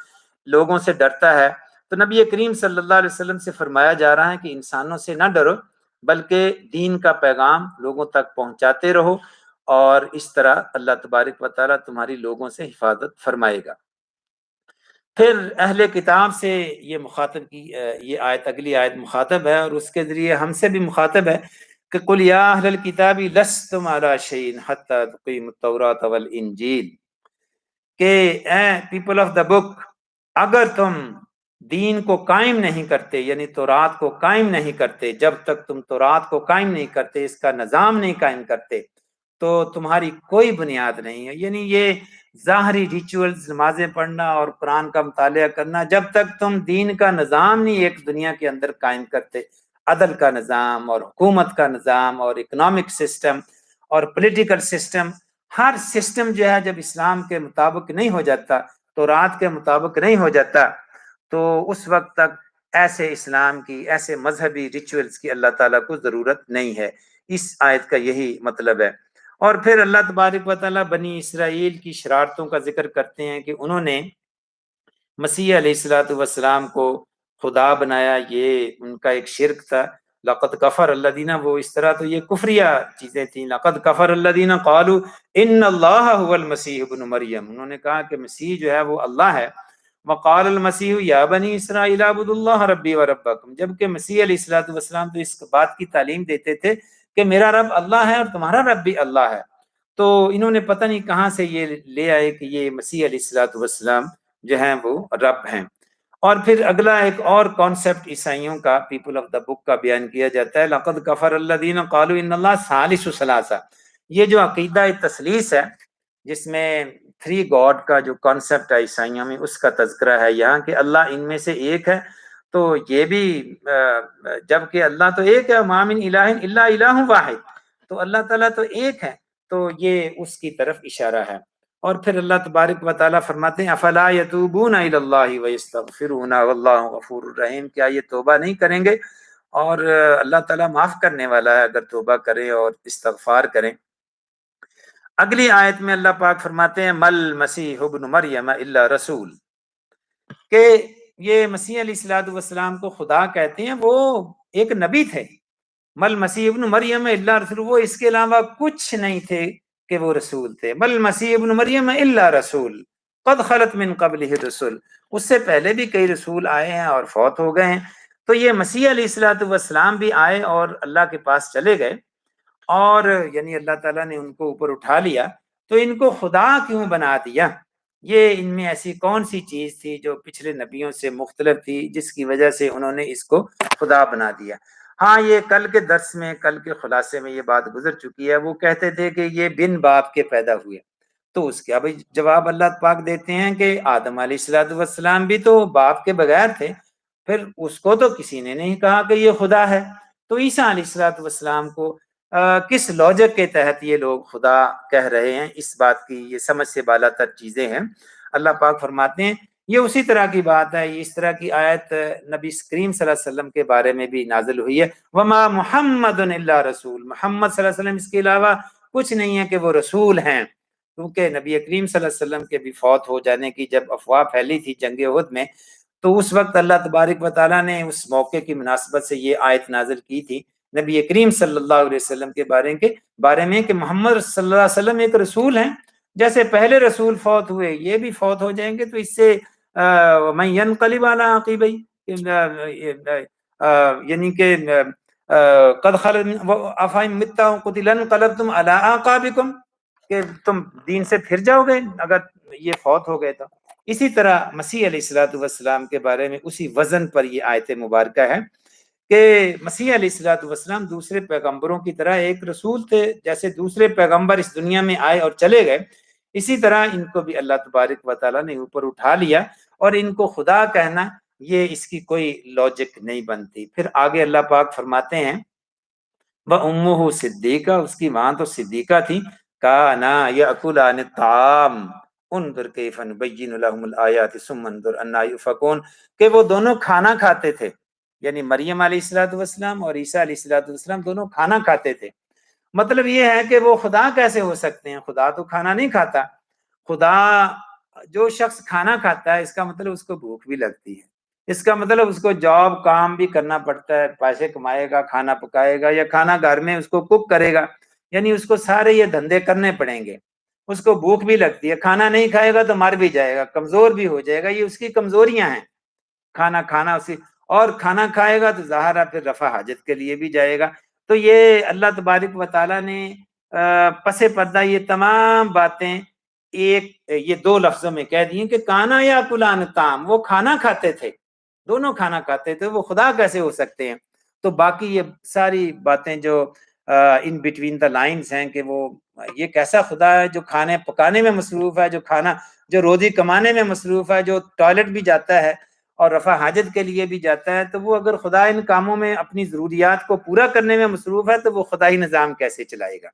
لوگوں سے ڈرتا ہے، تو نبی کریم صلی اللہ علیہ وسلم سے فرمایا جا رہا ہے کہ انسانوں سے نہ ڈرو، بلکہ دین کا پیغام لوگوں تک پہنچاتے رہو، اور اس طرح اللہ تبارک و تعالی تمہاری لوگوں سے حفاظت فرمائے گا. پھر اہل کتاب سے یہ مخاطب کی یہ آیت، اگلی آیت مخاطب ہے، اور اس کے ذریعے ہم سے بھی مخاطب ہے کہ قل یا اہل الکتاب لستم علی شیء حتی تقیموا التوراۃ والانجیل، کہ اے پیپل آف دا بک، اگر تم دین کو قائم نہیں کرتے، یعنی تورات کو قائم نہیں کرتے، جب تک تم تورات کو قائم نہیں کرتے، اس کا نظام نہیں قائم کرتے، تو تمہاری کوئی بنیاد نہیں ہے. یعنی یہ ظاہری ریچولز، نمازیں پڑھنا اور قرآن کا مطالعہ کرنا، جب تک تم دین کا نظام نہیں ایک دنیا کے اندر قائم کرتے، عدل کا نظام اور حکومت کا نظام اور اکنامک سسٹم اور پولیٹیکل سسٹم، ہر سسٹم جو ہے جب اسلام کے مطابق نہیں ہو جاتا، تورات کے مطابق نہیں ہو جاتا، تو اس وقت تک ایسے اسلام کی، ایسے مذہبی ریچولز کی اللہ تعالیٰ کو ضرورت نہیں ہے. اس آیت کا یہی مطلب ہے. اور پھر اللہ تبارک و تعالیٰ بنی اسرائیل کی شرارتوں کا ذکر کرتے ہیں کہ انہوں نے مسیح علیہ الصلوۃ والسلام کو خدا بنایا. یہ ان کا ایک شرک تھا. لقد کفر الذین، وہ اس طرح تو یہ کفریہ چیزیں تھیں. لقد کفر الذین قالوا ان اللہ هو المسیح ابن مریم، انہوں نے کہا کہ مسیح جو ہے وہ اللہ ہے. وقال المسیح یا بنی اسرائیل اعبدوا اللہ ربی وربکم، جبکہ مسیح علیہ الصلوۃ والسلام تو اس بات کی تعلیم دیتے تھے کہ میرا رب اللہ ہے اور تمہارا رب بھی اللہ ہے. تو انہوں نے پتہ نہیں کہاں سے یہ لے آئے کہ یہ مسیح علیہ الصلوۃ والسلام جو ہیں وہ رب ہیں. اور پھر اگلا ایک اور کانسیپٹ عیسائیوں کا، پیپل آف دا بک کا بیان کیا جاتا ہے، لقد کفر الذین قالوا ان اللہ ثالث ثلاثہ. یہ جو عقیدہ تثلیث ہے، جس میں تھری گاڈ کا جو کانسیپٹ ہے عیسائیوں میں، اس کا تذکرہ ہے یہاں کہ اللہ ان میں سے ایک ہے. تو یہ بھی جب کہ اللہ تو ایک ہے، ما من الہ الا الہ واحد، تو اللہ تعالیٰ تو ایک ہے، تو یہ اس کی طرف اشارہ ہے. اور پھر اللہ تبارک و تعالیٰ فرماتے ہیں افلا یتوبون الی اللہ ویستغفرون واللہ غفور الرحیم، کیا یہ توبہ نہیں کریں گے؟ اور اللہ تعالیٰ معاف کرنے والا ہے اگر توبہ کریں اور استغفار کریں. اگلی آیت میں اللہ پاک فرماتے ہیں مل مسیح ابن مریم الا رسول، کہ یہ مسیح علیہ الصلوۃ والسلام کو خدا کہتے ہیں، وہ ایک نبی تھے. مل مسیح ابن مریم الا رسول، وہ اس کے علاوہ کچھ نہیں تھے کہ وہ رسول تھے. مل مسیح ابن مریم الا رسول قد خلت من قبلہ الرسل، اس سے پہلے بھی کئی رسول آئے ہیں اور فوت ہو گئے ہیں. تو یہ مسیح علیہ الصلوۃ والسلام بھی آئے اور اللہ کے پاس چلے گئے، اور یعنی اللہ تعالیٰ نے ان کو اوپر اٹھا لیا. تو ان کو خدا کیوں بنا دیا؟ یہ ان میں ایسی کون سی چیز تھی جو پچھلے نبیوں سے مختلف تھی جس کی وجہ سے انہوں نے اس کو خدا بنا دیا؟ ہاں، یہ کل کے درس میں، کل کے خلاصے میں یہ بات گزر چکی ہے. وہ کہتے تھے کہ یہ بن باپ کے پیدا ہوئے، تو اس کا بھی جواب اللہ پاک دیتے ہیں کہ آدم علیہ الصلوۃ والسلام بھی تو باپ کے بغیر تھے، پھر اس کو تو کسی نے نہیں کہا کہ یہ خدا ہے. تو عیسیٰ علیہ الصلوۃ والسلام کو کس لاجک کے تحت یہ لوگ خدا کہہ رہے ہیں؟ اس بات کی یہ سمجھ سے بالا تر چیزیں ہیں. اللہ پاک فرماتے ہیں یہ اسی طرح کی بات ہے. اس طرح کی آیت نبی کریم صلی اللہ علیہ وسلم کے بارے میں بھی نازل ہوئی ہے، وما محمد الا رسول، محمد صلی اللہ علیہ وسلم اس کے علاوہ کچھ نہیں ہے کہ وہ رسول ہیں. کیونکہ نبی کریم صلی اللہ علیہ وسلم کے بھی فوت ہو جانے کی جب افواہ پھیلی تھی جنگ احد میں، تو اس وقت اللہ تبارک و تعالیٰ نے اس موقع کی مناسبت سے یہ آیت نازل کی تھی نبی کریم صلی اللہ علیہ وسلم کے بارے میں کہ محمد صلی اللہ علیہ وسلم ایک رسول ہیں، جیسے پہلے رسول فوت ہوئے یہ بھی فوت ہو جائیں گے. تو اس سے من ينقلب على عقبیہ، یعنی کہ قد خلت افئن مت قتل انقلبتم على اعقابکم، کہ تم دین سے پھر جاؤ گے اگر یہ فوت ہو گئے تو. اسی طرح مسیح علیہ الصلوۃ والسلام کے بارے میں اسی وزن پر یہ آیت مبارکہ ہے کہ مسیح علیہ الصلوۃ والسلام دوسرے پیغمبروں کی طرح ایک رسول تھے. جیسے دوسرے پیغمبر اس دنیا میں آئے اور چلے گئے، اسی طرح ان کو بھی اللہ تبارک و تعالیٰ نے اوپر اٹھا لیا، اور ان کو خدا کہنا یہ اس کی کوئی لاجک نہیں بنتی. پھر آگے اللہ پاک فرماتے ہیں وَأُمُّهُ صدیقہ، اس کی ماں تو صدیقہ تھی، کانا یأکلان الطعام انظر کیف نبین لهم الآیات ثم انظر انا یؤفکون، کہ وہ دونوں کھانا کھاتے تھے، یعنی مریم علیہ الصلوۃ والسلام اور عیسیٰ علیہ الصلوۃ والسلام دونوں کھانا کھاتے تھے۔ مطلب یہ ہے کہ وہ خدا کیسے ہو سکتے ہیں؟ خدا تو کھانا نہیں کھاتا۔ خدا، جو شخص کھانا کھاتا ہے اس کا مطلب اس کو بھوک بھی لگتی ہے، اس کا مطلب اس کو جاب کام بھی کرنا پڑتا ہے، پیسے کمائے گا، کھانا پکائے گا، یا کھانا گھر میں اس کو کوک کرے گا، یعنی اس کو سارے یہ دھندے کرنے پڑیں گے، اس کو بھوک بھی لگتی ہے، کھانا نہیں کھائے گا تو مر بھی جائے گا، کمزور بھی ہو جائے گا، یہ اس کی کمزوریاں ہیں۔ کھانا کھانا اسی، اور کھانا کھائے گا تو ظاہر ہے پھر رفع حاجت کے لیے بھی جائے گا۔ تو یہ اللہ تبارک و تعالیٰ نے پس پردہ یہ تمام باتیں ایک یہ دو لفظوں میں کہہ دی کہ کانا یا کلان تام، وہ کھانا کھاتے تھے، دونوں کھانا کھاتے تھے، وہ خدا کیسے ہو سکتے ہیں؟ تو باقی یہ ساری باتیں جو ان بٹوین دا لائنز ہیں کہ وہ یہ کیسا خدا ہے جو کھانے پکانے میں مصروف ہے، جو روزی کمانے میں مصروف ہے، جو ٹوائلٹ بھی جاتا ہے اور رفع حاجت کے لیے بھی جاتا ہے، تو وہ اگر خدا ان کاموں میں اپنی ضروریات کو پورا کرنے میں مصروف ہے تو وہ خدائی نظام کیسے چلائے گا؟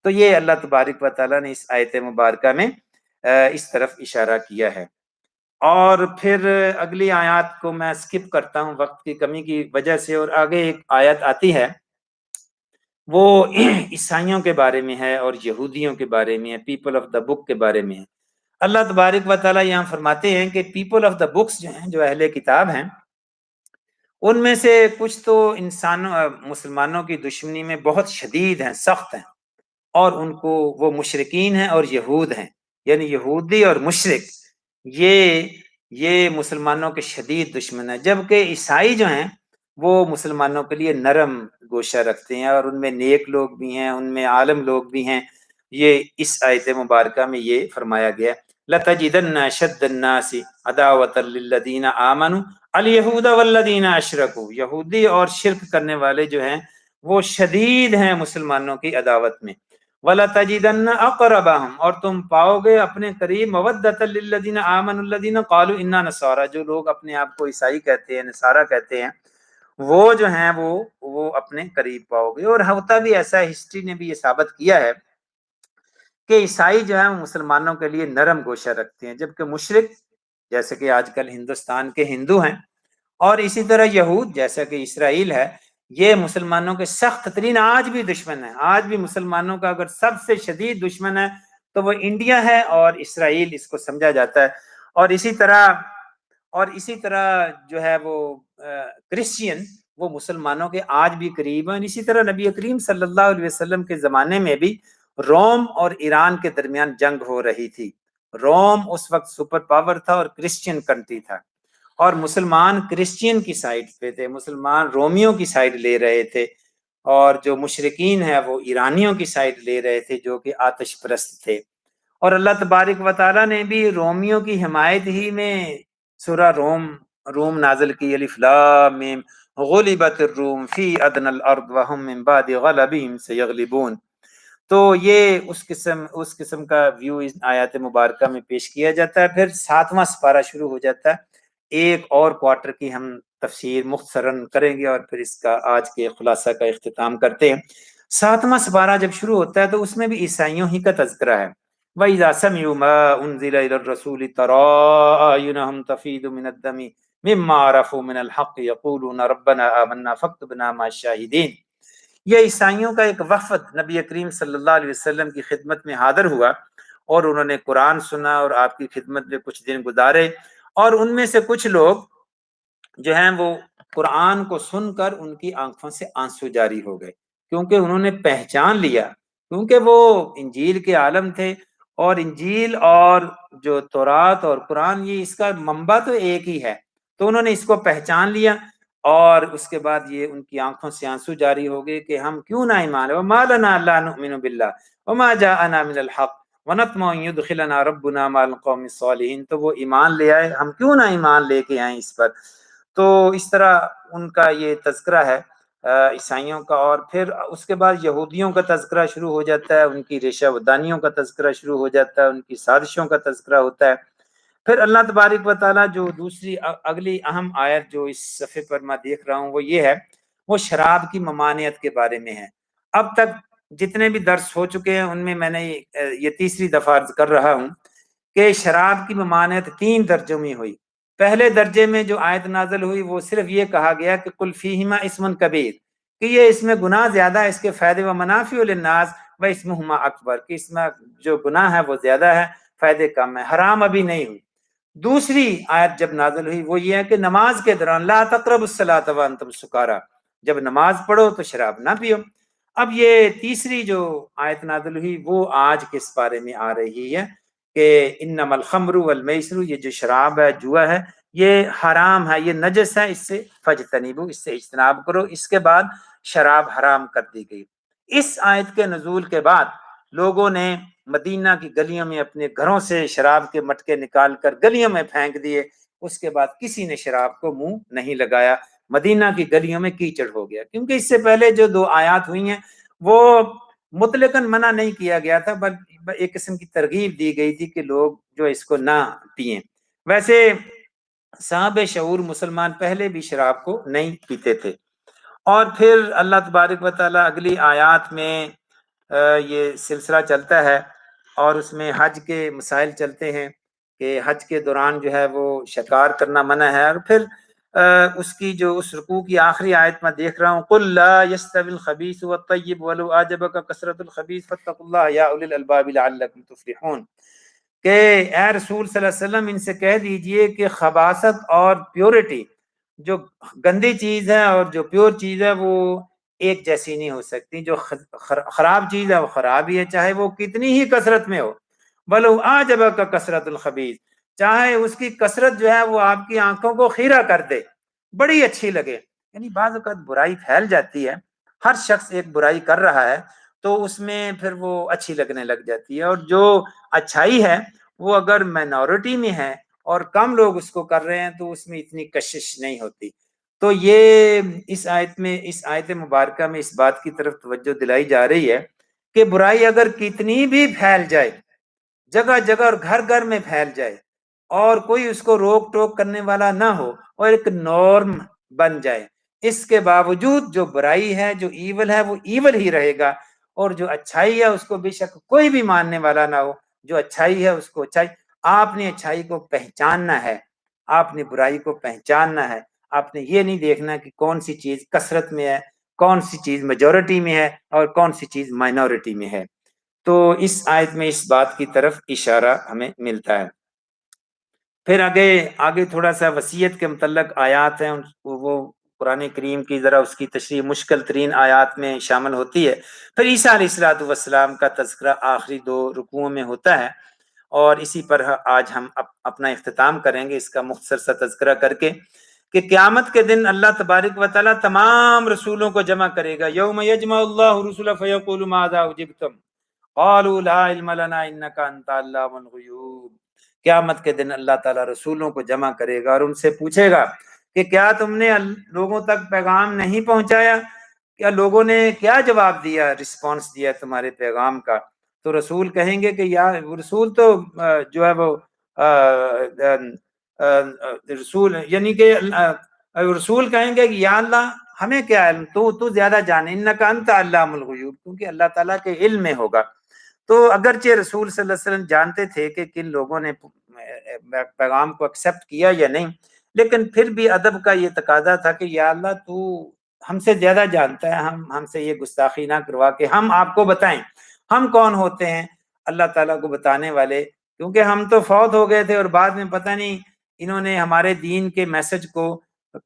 تو یہ اللہ تبارک و تعالیٰ نے اس آیت مبارکہ میں اس طرف اشارہ کیا ہے۔ اور پھر اگلی آیات کو میں سکپ کرتا ہوں وقت کی کمی کی وجہ سے، اور آگے ایک آیت آتی ہے وہ عیسائیوں کے بارے میں ہے اور یہودیوں کے بارے میں ہے، پیپل آف دا بک کے بارے میں ہے۔ اللہ تبارک و تعالیٰ یہاں فرماتے ہیں کہ پیپل آف دا بکس جو ہیں، جو اہل کتاب ہیں، ان میں سے کچھ تو مسلمانوں کی دشمنی میں بہت شدید ہیں، سخت ہیں، اور ان کو وہ مشرکین ہیں اور یہود ہیں، یعنی یہودی اور مشرک یہ مسلمانوں کے شدید دشمن ہیں، جبکہ عیسائی جو ہیں وہ مسلمانوں کے لیے نرم گوشہ رکھتے ہیں، اور ان میں نیک لوگ بھی ہیں، ان میں عالم لوگ بھی ہیں۔ یہ اس آیت مبارکہ میں یہ فرمایا گیا، لَتَجِدَنَّ أَشَدَّ النَّاسِ عَدَاوَةً لِلَّذِينَ آمَنُوا الْيَهُودَ وَالَّذِينَ أَشْرَكُوا، یہودی اور شرک کرنے والے جو ہیں وہ شدید ہیں مسلمانوں کی عداوت میں۔ وَلَتَجِدَنَّ أَقْرَبَهُمْ، اور تم پاؤ گے اپنے قریب، مَوَدَّةً لِلَّذِينَ آمَنُوا الَّذِينَ قَالُوا إِنَّا نَصَارَى، جو لوگ اپنے آپ کو عیسائی کہتے ہیں، نصارہ کہتے ہیں، وہ جو ہیں وہ اپنے قریب پاؤ گے۔ اور ہوتا بھی ایسا ہے، ہسٹری نے بھی یہ ثابت کیا ہے کہ عیسائی جو ہیں وہ مسلمانوں کے لیے نرم گوشہ رکھتے ہیں، جبکہ مشرک جیسے کہ آج کل ہندوستان کے ہندو ہیں، اور اسی طرح یہود جیسا کہ اسرائیل ہے، یہ مسلمانوں کے سخت ترین آج بھی دشمن ہیں۔ آج بھی مسلمانوں کا اگر سب سے شدید دشمن ہے تو وہ انڈیا ہے، اور اسرائیل اس کو سمجھا جاتا ہے۔ اور اسی طرح جو ہے وہ کرسچین، وہ مسلمانوں کے آج بھی قریب ہیں۔ اسی طرح نبی کریم صلی اللہ علیہ وسلم کے زمانے میں بھی روم اور ایران کے درمیان جنگ ہو رہی تھی۔ روم اس وقت سپر پاور تھا اور کرسچین کنٹری تھا، اور مسلمان کرسچین کی سائڈ پہ تھے، مسلمان رومیوں کی سائڈ لے رہے تھے، اور جو مشرکین ہیں وہ ایرانیوں کی سائڈ لے رہے تھے جو کہ آتش پرست تھے۔ اور اللہ تبارک و تعالیٰ نے بھی رومیوں کی حمایت ہی میں سورہ روم نازل کی، الف لام میم غلبت الروم فی ادنى الارض وهم من بعد غلبهم سیغلبون۔ تو یہ اس قسم کا ویو اس آیات مبارکہ میں پیش کیا جاتا ہے۔ پھر 7واں سپارہ شروع ہو جاتا ہے، ایک اور کوارٹر کی ہم تفسیر مختصراً کریں گے اور پھر اس کا آج کے خلاصہ کا اختتام کرتے ہیں۔ 7واں سپارہ جب شروع ہوتا ہے تو اس میں بھی عیسائیوں ہی کا تذکرہ ہے۔ وَإِذَا سَمِعُوا مَا أُنزِلَ إِلَى الرَّسُولِ تَرَىٰ أَعْيُنَهُمْ تَفِيضُ مِنَ الدَّمِ مِمَّا عَرَفُوا مِنَ الْحَقِّ يَقُولُونَ رَبَّنَا آمَنَّا فَاكْتُبْنَا مَعَ الشَّاهِدِينَ۔ یہ عیسائیوں کا ایک وفد نبی کریم صلی اللہ علیہ وسلم کی خدمت میں حاضر ہوا، اور انہوں نے قرآن سنا اور آپ کی خدمت میں کچھ دن گزارے، اور ان میں سے کچھ لوگ جو ہیں وہ قرآن کو سن کر ان کی آنکھوں سے آنسو جاری ہو گئے، کیونکہ انہوں نے پہچان لیا، کیونکہ وہ انجیل کے عالم تھے، اور انجیل اور جو تورات اور قرآن یہ اس کا منبع تو ایک ہی ہے، تو انہوں نے اس کو پہچان لیا، اور اس کے بعد یہ ان کی آنکھوں سے آنسو جاری ہو گئے کہ ہم کیوں نہ ایمان لیں، وَمَا لَنَا أَلَّا نُؤْمِنُ بِاللَّهِ وَمَا جَاءَنَا مِنَ الْحَقِّ وَنَطْمَعُ أَن يُدْخِلَنَا رَبُّنَا مَعَ الْقَوْمِ الصَّالِحِينَ۔ تو وہ ایمان لے آئے، ہم کیوں نہ ایمان لے کے آئیں اس پر۔ تو اس طرح ان کا یہ تذکرہ ہے عیسائیوں کا، اور پھر اس کے بعد یہودیوں کا تذکرہ شروع ہو جاتا ہے، ان کی ریشہ ودانیوں کا تذکرہ شروع ہو جاتا ہے، ان کی سازشوں کا تذکرہ ہوتا ہے۔ پھر اللہ تبارک و تعالیٰ جو دوسری اگلی اہم آیت جو اس صفحے پر میں دیکھ رہا ہوں وہ یہ ہے، وہ شراب کی ممانعت کے بارے میں ہے۔ اب تک جتنے بھی درس ہو چکے ہیں ان میں میں نے یہ تیسری دفعہ عرض کر رہا ہوں کہ شراب کی ممانعت 3 درجوں میں ہوئی۔ پہلے درجے میں جو آیت نازل ہوئی وہ صرف یہ کہا گیا کہ قل فیہما اسم کبیر، کہ یہ اس میں گناہ زیادہ ہے، اس کے فائدے و منافع للناس و اسمہما اکبر، کہ اس میں جو گناہ ہے وہ زیادہ ہے، فائدے کم ہے، حرام ابھی نہیں ہوئی۔ دوسری آیت جب نازل ہوئی وہ یہ ہے کہ نماز کے دوران لا تقربوا الصلاۃ وانتم سکارا، جب نماز پڑھو تو شراب نہ پیو۔ اب یہ تیسری جو آیت نازل ہوئی وہ آج کس بارے میں آ رہی ہے کہ انما الخمر والمیسر، یہ جو شراب ہے، جوا ہے، یہ حرام ہے، یہ نجس ہے، اس سے فجتنبو، اس سے اجتناب کرو۔ اس کے بعد شراب حرام کر دی گئی۔ اس آیت کے نزول کے بعد لوگوں نے مدینہ کی گلیوں میں اپنے گھروں سے شراب کے مٹکے نکال کر گلیوں میں پھینک دیے۔ اس کے بعد کسی نے شراب کو منہ نہیں لگایا، مدینہ کی گلیوں میں کیچڑ ہو گیا، کیونکہ اس سے پہلے جو 2 آیات ہوئی ہیں وہ مطلقاً منع نہیں کیا گیا تھا، بلکہ ایک قسم کی ترغیب دی گئی تھی کہ لوگ جو اس کو نہ پئیں۔ ویسے صاحب شعور مسلمان پہلے بھی شراب کو نہیں پیتے تھے۔ اور پھر اللہ تبارک و تعالیٰ اگلی آیات میں یہ سلسلہ چلتا ہے اور اس میں حج کے مسائل چلتے ہیں کہ حج کے دوران جو ہے وہ شکار کرنا منع ہے۔ اور پھر اس کی جو اس رکوع کی آخری آیت میں دیکھ رہا ہوں، قل لا يستوي الخبيث والطيب ولو اعجبك كثرة الخبيث فاتقوا الله يا اولي الالباب لعلكم تفلحون، کہ اے رسول صلی اللہ علیہ وسلم ان سے کہہ دیجئے کہ خباثت اور پیورٹی، جو گندی چیز ہے اور جو پیور چیز ہے، وہ ایک جیسی نہیں ہو سکتی۔ جو خراب چیز ہے وہ خراب ہی ہے، چاہے وہ کتنی ہی کثرت میں ہو۔ بلو اعجبک کثرت الخبیث، چاہے اس کی کثرت جو ہے وہ آپ کی آنکھوں کو خیرہ کر دے، بڑی اچھی لگے۔ یعنی بعض اوقات برائی پھیل جاتی ہے، ہر شخص ایک برائی کر رہا ہے تو اس میں پھر وہ اچھی لگنے لگ جاتی ہے، اور جو اچھائی ہے وہ اگر مائنورٹی میں ہے اور کم لوگ اس کو کر رہے ہیں تو اس میں اتنی کشش نہیں ہوتی۔ تو یہ اس آیت میں، اس آیت مبارکہ میں اس بات کی طرف توجہ دلائی جا رہی ہے کہ برائی اگر کتنی بھی پھیل جائے، جگہ جگہ اور گھر گھر میں پھیل جائے، اور کوئی اس کو روک ٹوک کرنے والا نہ ہو اور ایک نارم بن جائے، اس کے باوجود جو برائی ہے، جو ایول ہے، وہ ایول ہی رہے گا، اور جو اچھائی ہے اس کو بے شک کوئی بھی ماننے والا نہ ہو، جو اچھائی ہے اس کو اچھائی۔ آپ نے اچھائی کو پہچاننا ہے، آپ نے برائی کو پہچاننا ہے۔ آپ نے یہ نہیں دیکھنا کہ کون سی چیز کثرت میں ہے، کون سی چیز میجورٹی میں ہے اور کون سی چیز مائنورٹی میں ہے۔ تو اس آیت میں اس بات کی طرف اشارہ ہمیں ملتا ہے۔ پھر آگے تھوڑا سا وصیت کے متعلق آیات ہیں، وہ قرآن کریم کی ذرا اس کی تشریح مشکل ترین آیات میں شامل ہوتی ہے۔ پھر عیسیٰ علیہ الصلوۃ والسلام کا تذکرہ آخری 2 رکوعوں میں ہوتا ہے، اور اسی پر آج ہم اپنا اختتام کریں گے، اس کا مختصر سا تذکرہ کر کے، کہ قیامت کے دن اللہ تبارک و تعالیٰ تمام رسولوں کو جمع کرے گا۔ یوم یجمع اللہ الرسل فیقول ماذا اجبتم قالوا لا علم لنا انک انت علام الغیوب۔ قیامت کے دن اللہ تعالیٰ رسولوں کو جمع کرے گا اور ان سے پوچھے گا کہ کیا تم نے لوگوں تک پیغام نہیں پہنچایا؟ کیا لوگوں نے کیا جواب دیا، رسپانس دیا تمہارے پیغام کا؟ تو رسول کہیں گے کہ یا رسول تو جو ہے وہ رسول، یعنی کہ رسول کہیں گے کہ یا اللہ ہمیں کیا علم، تو زیادہ جانے، انک انت علام الغیوب، کیونکہ اللہ تعالیٰ کے علم میں ہوگا۔ تو اگرچہ رسول صلی اللہ علیہ وسلم جانتے تھے کہ کن لوگوں نے پیغام کو ایکسیپٹ کیا یا نہیں، لیکن پھر بھی ادب کا یہ تقاضا تھا کہ یا اللہ تو ہم سے زیادہ جانتا ہے، ہم سے یہ گستاخی نہ کروا کہ ہم آپ کو بتائیں ہم کون ہوتے ہیں اللہ تعالیٰ کو بتانے والے، کیونکہ ہم تو فوت ہو گئے تھے اور بعد میں پتہ نہیں انہوں نے ہمارے دین کے میسج کو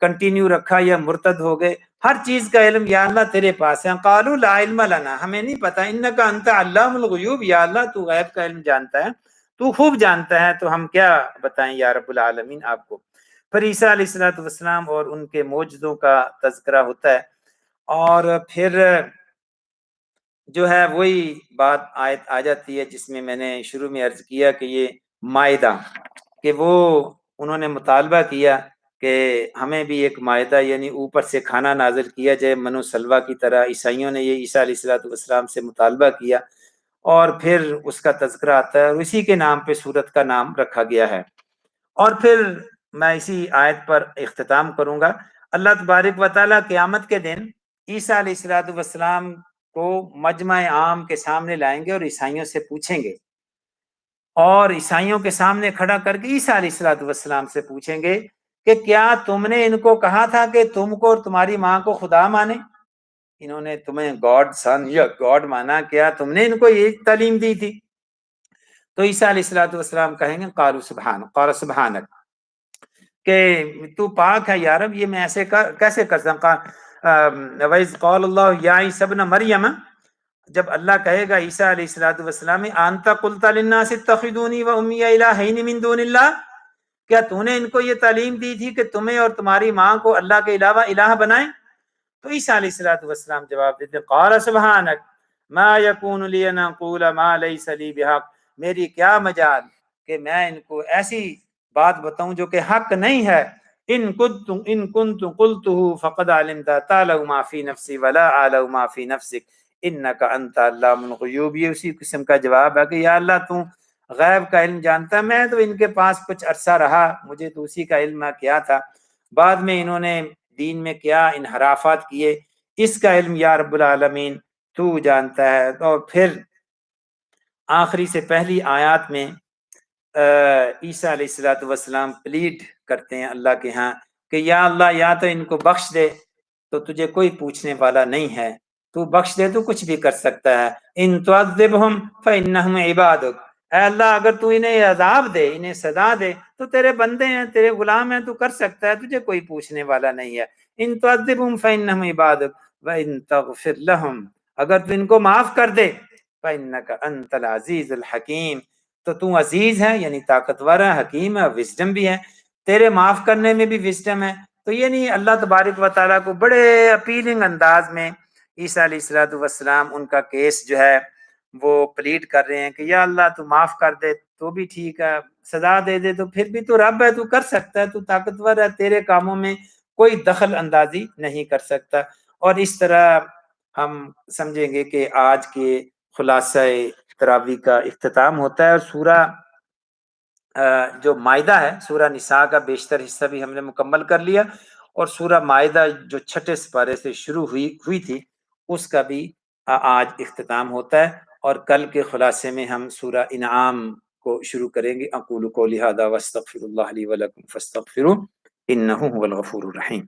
کنٹینیو رکھا یا مرتد ہو گئے۔ ہر چیز کا علم یا اللہ تیرے پاس ہے۔ قالوا لا علم لنا، ہمیں نہیں پتا، انک انت علام الغیوب، یا اللہ تو غیب کا علم جانتا ہے، تو خوب جانتا ہے، تو ہم کیا بتائیں یا رب العالمین آپ کو۔ پھر عیسیٰ علیہ الصلوۃ والسلام اور ان کے معجزوں کا تذکرہ ہوتا ہے، اور پھر جو ہے وہی بات آیت آ جاتی ہے جس میں نے شروع میں عرض کیا کہ یہ مائدہ، کہ وہ انہوں نے مطالبہ کیا کہ ہمیں بھی ایک مائدہ، یعنی اوپر سے کھانا نازل کیا جائے منو سلوہ کی طرح۔ عیسائیوں نے یہ عیسیٰ علیہ الصلوۃ والسلام سے مطالبہ کیا، اور پھر اس کا تذکرہ آتا ہے، اور اسی کے نام پہ سورت کا نام رکھا گیا ہے۔ اور پھر میں اسی آیت پر اختتام کروں گا۔ اللہ تبارک و تعالیٰ قیامت کے دن عیسیٰ علیہ الصلوۃ والسلام کو مجمع عام کے سامنے لائیں گے اور عیسائیوں سے پوچھیں گے، اور عیسائیوں کے سامنے کھڑا کر کے عیسیٰ علیہ الصلوۃ والسلام سے پوچھیں گے کہ کیا تم نے ان کو کہا تھا کہ تم کو اور تمہاری ماں کو خدا مانے؟ انہوں نے تمہیں گاڈ سن یا گاڈ مانا، کیا تم نے ان کو یہ تعلیم دی تھی؟ تو عیسیٰ علیہ الصلوۃ والسلام کہیں گے قال سبحانک، کہ تو پاک ہے یا رب، یہ میں ایسے کیسے کر سکتا؟ وَإِذْ قَالَ اللَّهُ يَا عِيسَى ابْنَ مَرْيَمَ، جب اللہ کہے گا عیسیٰ علیہ الصلوۃ والسلام انت قلت للناس اتخذونی وامي الہین من دون اللہ، کیا تو نے ان کو یہ تعلیم دی تھی کہ تمہیں اور تمہاری ماں کو اللہ کے علاوہ الہ بنائیں؟ تو عیسیٰ علیہ الصلوۃ والسلام جواب دیتے قال سبحانک ما یکون لی ان اقول ما لیس لی بحق، میری کیا مجال کہ میں ان کو ایسی بات بتاؤں جو کہ حق نہیں ہے، ان کنت قلته فقد علمت تعلم ما فی نفسی ولا اعلم ما فی نفسک انک انت علام الغیوب۔ یہ اسی قسم کا جواب ہے کہ یا اللہ تو غیب کا علم جانتا ہے، میں تو ان کے پاس کچھ عرصہ رہا، مجھے تو اسی کا علم کیا تھا، بعد میں انہوں نے دین میں کیا انحرافات کیے، اس کا علم یا رب العالمین تو جانتا ہے۔ اور پھر آخری سے پہلی آیات میں عیسیٰ علیہ الصلوۃ والسلام پلیڈ کرتے ہیں اللہ کے ہاں کہ یا اللہ یا تو ان کو بخش دے، تو تجھے کوئی پوچھنے والا نہیں ہے، تو بخش دے تو کچھ بھی کر سکتا ہے، ان تعذبہم فانہم عبادک، اے اللہ اگر تو انہیں عذاب دے، انہیں سزا دے، تو تیرے بندے ہیں، تیرے غلام ہیں، تو کر سکتا ہے، تجھے کوئی پوچھنے والا نہیں ہے۔ ان تعذبہم فانہم عبادک وان تغفر لہم، اگر تو ان کو معاف کر دے، فانک انت العزیز الحکیم، تو عزیز ہے یعنی طاقتور ہے، حکیم ہے، وزڈم بھی ہے، تیرے معاف کرنے میں بھی وزڈم ہے۔ تو یعنی اللہ تبارک و تعالیٰ کو بڑے اپیلنگ انداز میں عیسیٰ علیہ الصلوۃ والسلام ان کا کیس جو ہے وہ پلیڈ کر رہے ہیں کہ یا اللہ تو معاف کر دے تو بھی ٹھیک ہے، سزا دے دے تو پھر بھی تو رب ہے، تو کر سکتا ہے، تو طاقتور ہے، تیرے کاموں میں کوئی دخل اندازی نہیں کر سکتا۔ اور اس طرح ہم سمجھیں گے کہ آج کے خلاصہ تراویح کا اختتام ہوتا ہے، اور سورہ جو مائدہ ہے، سورہ نساء کا بیشتر حصہ بھی ہم نے مکمل کر لیا، اور سورہ مائدہ جو 6 سپارے سے شروع ہوئی تھی اس کا بھی آج اختتام ہوتا ہے، اور کل کے خلاصے میں ہم سورہ انعام کو شروع کریں گے۔ اقول قولی ھذا واستغفر اللہ لی ولکم فاستغفروہ انہ ھو الغفور الرحیم۔